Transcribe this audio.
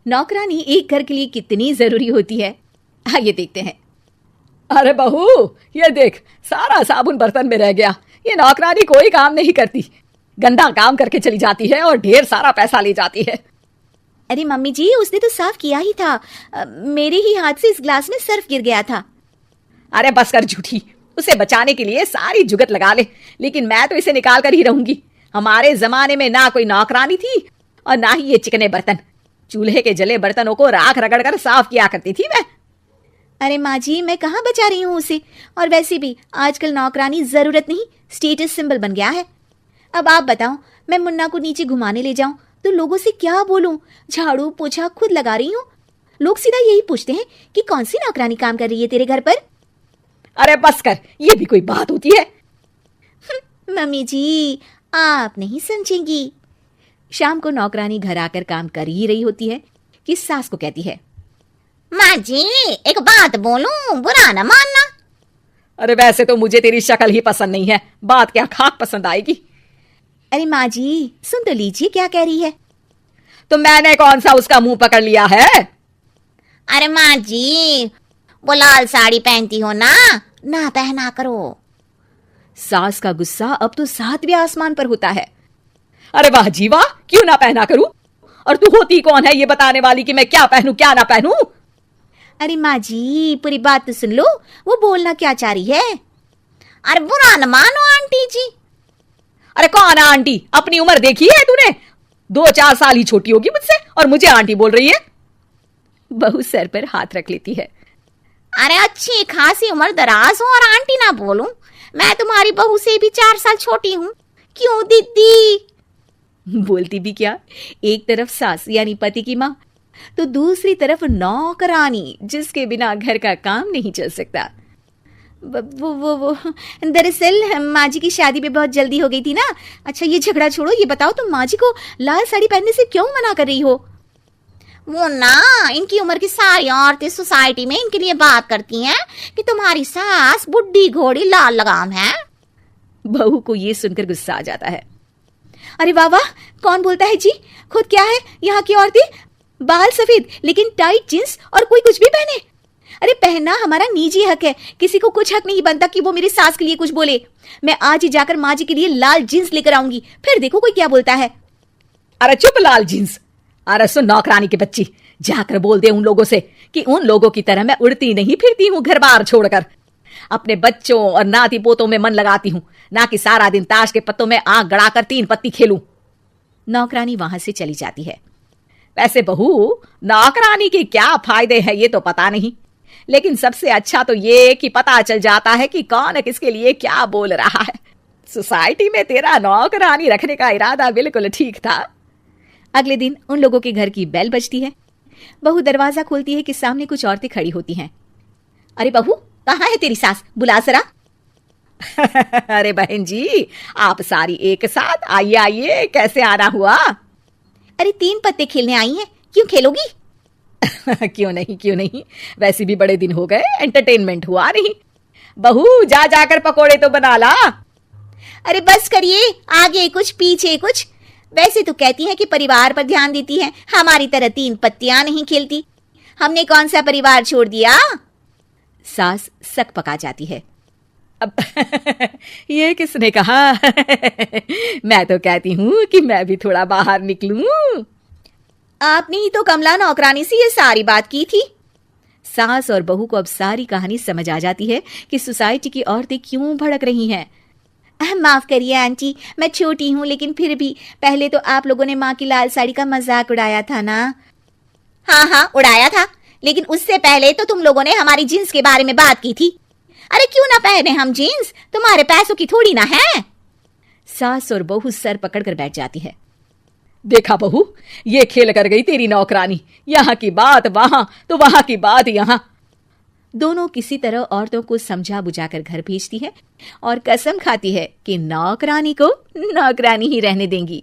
नौकरानी एक घर के लिए कितनी जरूरी होती है, आइए देखते हैं। अरे बहू, ये देख, सारा साबुन बर्तन में रह गया। ये नौकरानी कोई काम नहीं करती, गंदा काम करके चली जाती है और ढेर सारा पैसा ले जाती है। अरे मम्मी जी, उसने तो साफ किया ही था। मेरे ही हाथ से इस ग्लास में सर्फ गिर गया था। अरे बस कर झूठी, उसे बचाने के लिए सारी जुगत लगा ले, लेकिन मैं तो इसे निकाल कर ही रहूंगी। हमारे जमाने में ना कोई नौकरानी थी और ना ही ये चिकने बर्तन। चूल्हे के जले बर्तनों को राख रगड़ कर साफ किया करती थी मैं। अरे माँ जी, मैं कहाँ बचा रही हूँ उसे। और वैसे भी आजकल नौकरानी जरूरत नहीं, स्टेटस सिंबल बन गया है। अब आप बताओ, मैं मुन्ना को नीचे घुमाने ले जाऊं तो लोगों से क्या बोलूं? झाड़ू पोछा खुद लगा रही हूँ। लोग सीधा यही पूछते हैं कि कौन सी नौकरानी काम कर रही है तेरे घर पर। अरे बस कर, ये भी कोई बात होती है? मम्मी जी, आप नहीं समझेंगी। शाम को नौकरानी घर आकर काम कर ही रही होती है कि सास को कहती है, माँ जी एक बात बोलूं, बुरा न मानना। अरे वैसे तो मुझे तेरी शक्ल ही पसंद नहीं है, बात क्या खाक पसंद आएगी। अरे माँ जी, सुन तो लीजिए क्या कह रही है। तो मैंने कौन सा उसका मुंह पकड़ लिया है? अरे माँ जी, वो लाल साड़ी पहनती हो ना पहना करो। सास का गुस्सा अब तो 7वें आसमान पर होता है। अरे वाह जी वाह, क्यों ना पहना करूं? और तू होती कौन है ये बताने वाली कि मैं क्या पहनूं क्या ना पहनूं? अरे माँ जी, पूरी बात तो सुन लो, वो बोलना क्या चाह रही है। अरे बुरा न मानो आंटी जी। अरे कौन है आंटी? अपनी उम्र देखी है तूने? 2-4 साल ही छोटी होगी मुझसे और मुझे आंटी बोल रही है। बहू सर पर हाथ रख लेती है। अरे अच्छी खासी उम्र दराज हो और आंटी ना बोलूं? मैं तुम्हारी बहू से भी 4 साल छोटी हूँ। क्यों दीदी? बोलती भी क्या, एक तरफ सास यानी पति की माँ, तो दूसरी तरफ नौकरानी जिसके बिना घर का काम नहीं चल सकता। वो दरअसल माँ जी की शादी में बहुत जल्दी हो गई थी ना। अच्छा ये झगड़ा छोड़ो, ये बताओ तुम माँ जी को लाल साड़ी पहनने से क्यों मना कर रही हो? वो ना, इनकी उम्र की सारी औरतें सोसाइटी में इनके लिए बात करती हैं कि तुम्हारी सास बुढ़ी घोड़ी लाल लगाम है। बहू को ये सुनकर गुस्सा आ जाता है। अरे वाह वाह, कौन बोलता है जी? खुद क्या है यहाँ की औरतें, बाल सफेद लेकिन टाइट जींस और कोई कुछ भी पहने। अरे पहनना हमारा निजी हक है, किसी को कुछ हक नहीं बनता कि वो मेरी सास के लिए कुछ बोले। मैं आज ही जाकर माँ जी के लिए लाल जींस लेकर आऊंगी, फिर देखो कोई क्या बोलता है। अरे चुप लाल जींस। अरे सुन नौकरानी की बच्ची, जाकर बोल दे उन लोगों से कि उन लोगों की तरह मैं उड़ती नहीं फिरती हूँ घर बार छोड़कर। अपने बच्चों और नाती पोतों में मन लगाती हूँ, ना कि सारा दिन ताश के पत्तों में आंख गड़ाकर 3 पत्ती खेलूं। नौकरानी वहां से चली जाती है। वैसे बहू, नौकरानी के क्या फायदे हैं ये तो पता नहीं, लेकिन सबसे अच्छा तो ये कि पता चल जाता है कि कौन किसके लिए क्या बोल रहा है। सोसाइटी में तेरा नौकरानी रखने का इरादा बिल्कुल ठीक था। अगले दिन उन लोगों के घर की बेल बजती है। बहू दरवाजा खोलती है कि सामने कुछ औरतें खड़ी होती हैं। अरे बहू, कहाँ है तेरी सास? बुला जरा। अरे बहन जी, आप सारी एक साथ आइए आइए, कैसे आना हुआ? अरे 3 पत्ते खेलने आई हैं, क्यों खेलोगी? क्यों नहीं, वैसे भी बड़े दिन हो गए, एंटरटेनमेंट हुआ नहीं। बहू जा जाकर पकोड़े तो बना ला। अरे बस करिए, आगे कुछ पीछे कुछ। वैसे तो कहती है कि परिवार पर ध्यान देती है, हमारी तरह 3 पत्तियां नहीं खेलती। हमने कौन सा परिवार छोड़ दिया? सास सक पका जाती है। अब ये किसने कहा? मैं तो कहती हूँ कि मैं भी थोड़ा बाहर निकलूं। आपने ही तो कमला नौकरानी से ये सारी बात की थी। सास और बहू को अब सारी कहानी समझ आ जाती है कि सोसाइटी की औरतें क्यों भड़क रही हैं। माफ करिए आंटी, मैं छोटी हूँ, लेकिन फिर भी पहले तो आप लोगों ने माँ की लाल साड़ी का मजाक उड़ाया था ना। हाँ उड़ाया था, लेकिन उससे पहले तो तुम लोगों ने हमारी जींस के बारे में बात की थी। अरे क्यों ना पहने हम जींस, तुम्हारे पैसों की थोड़ी ना है। सास और बहू सर पकड़कर बैठ जाती है। देखा बहू, ये खेल कर गई तेरी नौकरानी, यहाँ की बात वहां तो वहां की बात यहाँ। दोनों किसी तरह औरतों को समझा बुझाकर घर भेजती है और कसम खाती है कि नौकरानी को नौकरानी ही रहने देंगी।